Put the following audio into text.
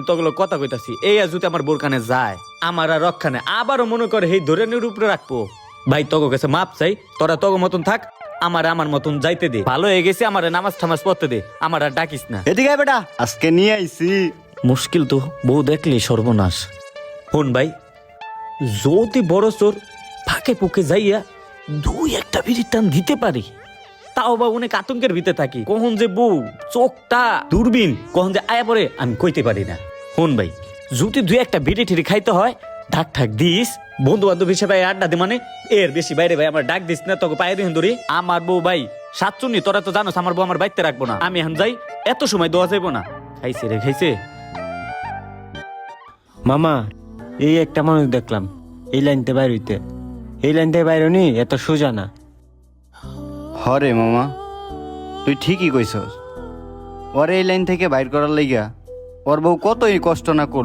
তগুলো কথা কইতাছি এই যদি আমার বোরখানে যায় আমার আর রক্ষানে আবারও মনে করে এই ধরনের উপরে রাখবো। ভাই তগো গেছে মাপ চাই, তোরা তগো মতন থাক, আমার মতন যাইতে দে। ভালো হয়ে গেছে, আমার নামাজ ঠামাজ পড়তে দে, আমার আর ডাকিস না। এদিকে আয় বেটা, আজকে নিয়ে আইছি। মুশকিল তো, বউ দেখলি সর্বনাশ। হন ভাই, যদি বড় চোর ফাঁকে পুকে যাইয়া দুই একটা বিড়ির টান দিতে পারি, তাও বা অনেক আতঙ্কের ভিতরে থাকি। কখন যে বউ চোখটা দূরবীন, কখন যে আয়া পড়ে আমি কইতে পারি না। হন ভাই, যদি দুই একটা বিড়ি ঠিড়ি খাইতে হয় ঢাক ঠাক দিস, বন্ধু বান্ধব হিসেবে আড্ডা দি, মানে এর বেশি বাইরে ভাই আমার ডাক দিস না। তোকে পায়ে দিন ধরি। আমার বউ ভাই সাতচুন্নি, তোরা তো জানোস আমার বউ আমার বাইতে রাখবো না। আমি এখন যাই, এত সময় দেওয়া যাইবো না। খাইছে রে খাইছে। মামা, এই একটা মানুষ দেখলাম এই লাইনতে বাইর হইতে। এই লাইনতে বাইর নি এত সোজা না। হরে মামা, তুই ঠিকই কইছস। ওর এই লাইন থেকে বাইর করার লাইগা ওর বউ কতই কষ্ট না করল।